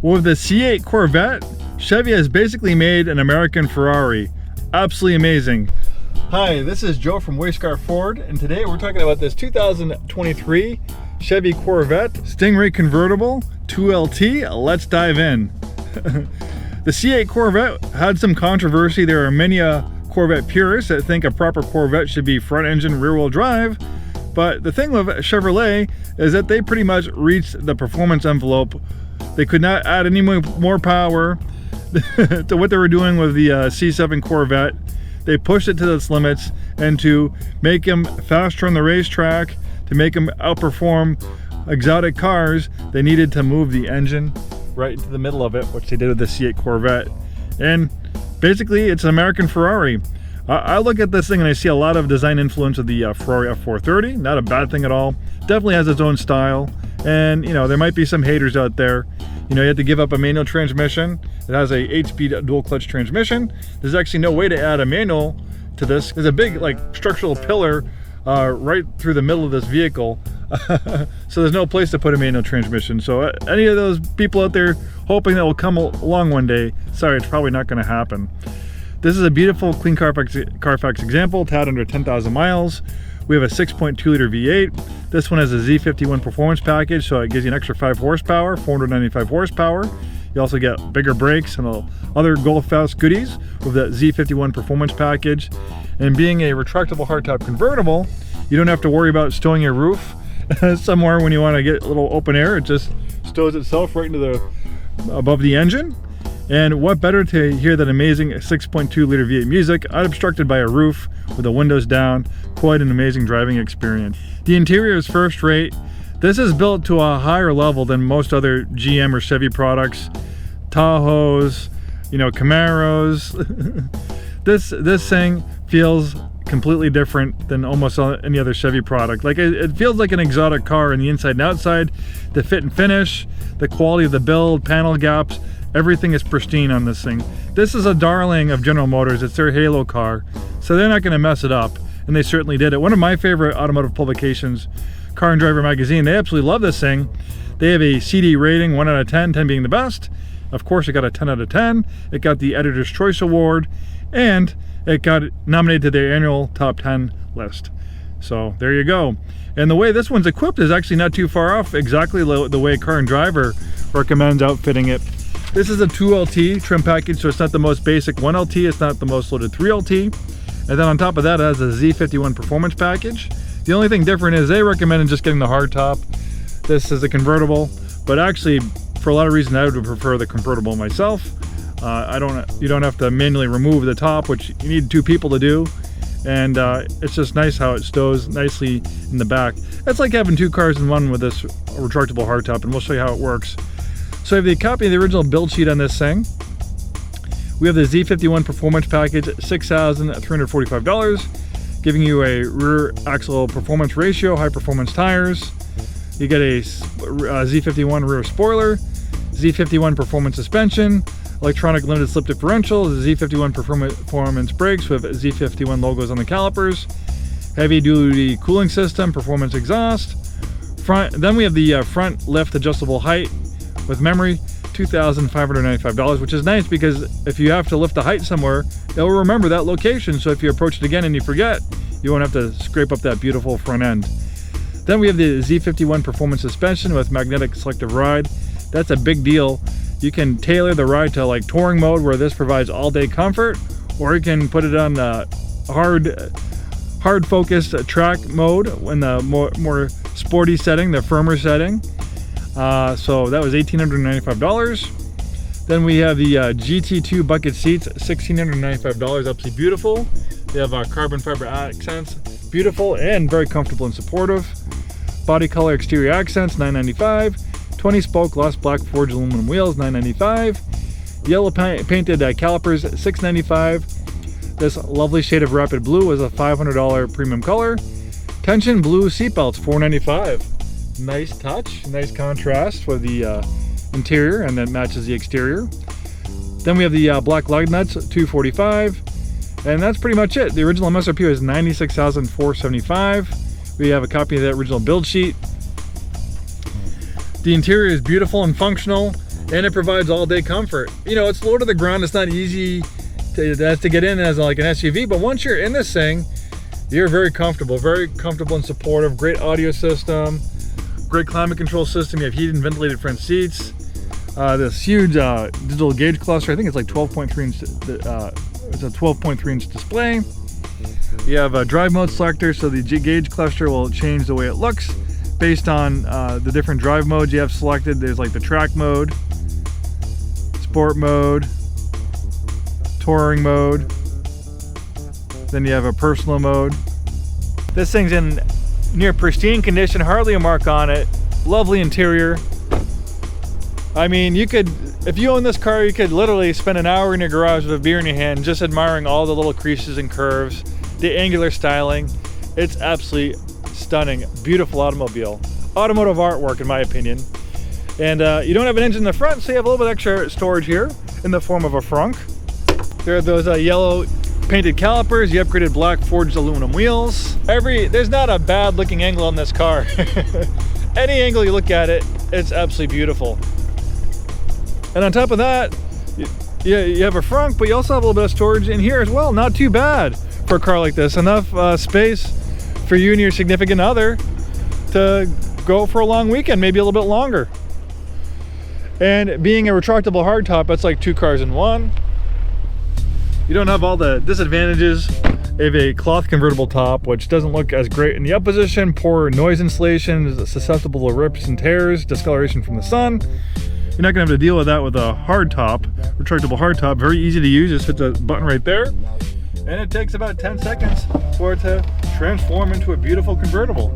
With the C8 Corvette, Chevy has basically made an American Ferrari. Absolutely amazing. Hi, this is Joe from Way Scarff Ford, and today we're talking about this 2023 Chevy Corvette Stingray Convertible 2LT. Let's dive in. The C8 Corvette had some controversy. There are many Corvette purists that think a proper Corvette should be front engine, rear wheel drive. But the thing with Chevrolet is that they pretty much reached the performance envelope. They could not add any more power to what they were doing with the C7 Corvette. They pushed it to its limits, and to make them faster on the racetrack, to make them outperform exotic cars, they needed to move the engine right into the middle of it, which they did with the C8 Corvette. And basically, it's an American Ferrari. I look at this thing and I see a lot of design influence of the Ferrari F430. Not a bad thing at all. Definitely has its own style. And, you know, there might be some haters out there. You know, you have to give up a manual transmission. It has a 8-speed dual clutch transmission. There's actually no way to add a manual to this. There's a big, like, structural pillar right through the middle of this vehicle. So there's no place to put a manual transmission. So any of those people out there hoping that will come along one day, sorry, it's probably not going to happen. This is a beautiful, clean Carfax example. It's had under 10,000 miles. We have a 6.2 liter V8. This one has a Z51 Performance Package, so it gives you an extra 5 horsepower, 495 horsepower. You also get bigger brakes and other Go Fast goodies with that Z51 Performance Package. And being a retractable hardtop convertible, you don't have to worry about stowing your roof somewhere when you want to get a little open air. It just stows itself right into the above the engine. And what better to hear that amazing 6.2 liter V8 music unobstructed by a roof with the windows down. Quite an amazing driving experience. The interior is first rate. This is built to a higher level than most other GM or Chevy products. Tahoes, you know, Camaros. This thing feels completely different than almost any other Chevy product. Like it feels like an exotic car in the inside and outside. The fit and finish, the quality of the build, panel gaps, everything is pristine on this thing. This is a darling of General Motors. It's their Halo car, so they're not going to mess it up, and they certainly did it. One of my favorite automotive publications, Car and Driver Magazine, they absolutely love this thing. They have a CD rating, 1 out of 10, 10 being the best. Of course, it got a 10 out of 10. It got the Editor's Choice Award, and it got nominated to their annual top 10 list. So there you go. And the way this one's equipped is actually not too far off exactly the way Car and Driver recommends outfitting it. This is a 2LT trim package, so it's not the most basic 1LT, it's not the most loaded 3LT. And then on top of that, it has a Z51 Performance Package. The only thing different is they recommended just getting the hardtop. This is a convertible, but actually, for a lot of reasons, I would prefer the convertible myself. You don't have to manually remove the top, which you need 2 people to do. And it's just nice how it stows nicely in the back. It's like having 2 cars in one with this retractable hardtop, and we'll show you how it works. So I have the copy of the original build sheet on this thing. We have the Z51 Performance Package, $6,345, giving you a rear axle performance ratio, high performance tires. You get a Z51 rear spoiler, Z51 performance suspension, electronic limited slip differential, Z51 performance brakes with Z51 logos on the calipers, heavy duty cooling system, performance exhaust. Then we have the front lift adjustable height with memory, $2,595, which is nice because if you have to lift the height somewhere, it'll remember that location. So if you approach it again and you forget, you won't have to scrape up that beautiful front end. Then we have the Z51 Performance Suspension with magnetic selective ride. That's a big deal. You can tailor the ride to like touring mode, where this provides all-day comfort, or you can put it on hard focused track mode in the more sporty setting, the firmer setting. So that was $1,895. Then we have the GT2 bucket seats, $1,695, absolutely beautiful. They have carbon fiber accents, beautiful and very comfortable and supportive. Body color exterior accents, $995. 20-spoke gloss black forged aluminum wheels, $995. Yellow painted calipers, $695. This lovely shade of Rapid Blue is a $500 premium color. Tension blue seatbelts, $495. Nice touch, nice contrast with the interior, and then matches the exterior. Then we have the black lug nuts, $245. And that's pretty much it. The original MSRP was $96,475. We have a copy of that original build sheet. The interior is beautiful and functional, and it provides all-day comfort. You know, it's low to the ground. It's not easy to get in as like an SUV, but once you're in this thing, you're very comfortable and supportive. Great audio system, great climate control system. You have heated and ventilated front seats. This huge digital gauge cluster. I think it's like 12.3 inch. It's a 12.3 inch display. You have a drive mode selector, so the gauge cluster will change the way it looks based on the different drive modes you have selected. There's like the track mode, sport mode, touring mode, then you have a personal mode. This thing's in near pristine condition, hardly a mark on it. Lovely interior. I mean, you could, if you own this car, you could literally spend an hour in your garage with a beer in your hand just admiring all the little creases and curves, the angular styling. It's absolutely stunning, beautiful automobile. Automotive artwork, in my opinion. And you don't have an engine in the front, so you have a little bit extra storage here in the form of a frunk. There are those yellow painted calipers. You upgraded black forged aluminum wheels. There's not a bad looking angle on this car. Any angle you look at it, it's absolutely beautiful. And on top of that, you have a frunk, but you also have a little bit of storage in here as well. Not too bad for a car like this. Enough space for you and your significant other to go for a long weekend, maybe a little bit longer. And being a retractable hardtop, that's like two cars in one. You don't have all the disadvantages of a cloth convertible top, which doesn't look as great in the up position. Poor noise insulation, is susceptible to rips and tears, discoloration from the sun. You're not gonna have to deal with that with a hardtop, retractable hardtop. Very easy to use, just hit the button right there. And it takes about 10 seconds for it to transform into a beautiful convertible.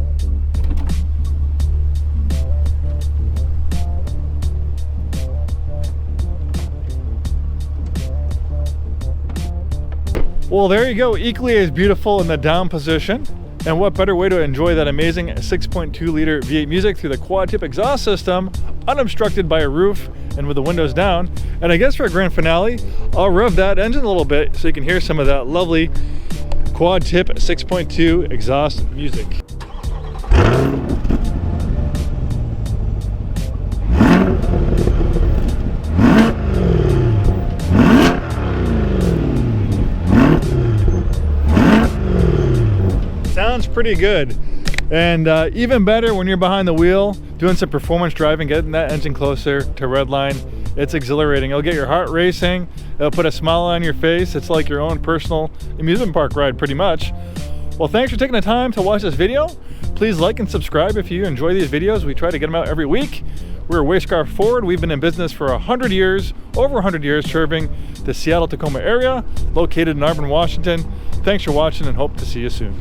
Well, there you go, equally as beautiful in the down position. And what better way to enjoy that amazing 6.2 liter V8 music through the quad tip exhaust system, unobstructed by a roof and with the windows down. And I guess for a grand finale, I'll rev that engine a little bit so you can hear some of that lovely quad tip 6.2 exhaust music. Sounds pretty good. And even better when you're behind the wheel doing some performance driving, getting that engine closer to redline. It's exhilarating. It'll get your heart racing. It'll put a smile on your face. It's like your own personal amusement park ride, pretty much. Well, thanks for taking the time to watch this video. Please like and subscribe if you enjoy these videos. We try to get them out every week. We're Way Scarff Ford. We've been in business for 100 years, over 100 years, serving the Seattle-Tacoma area, located in Auburn, Washington. Thanks for watching and hope to see you soon.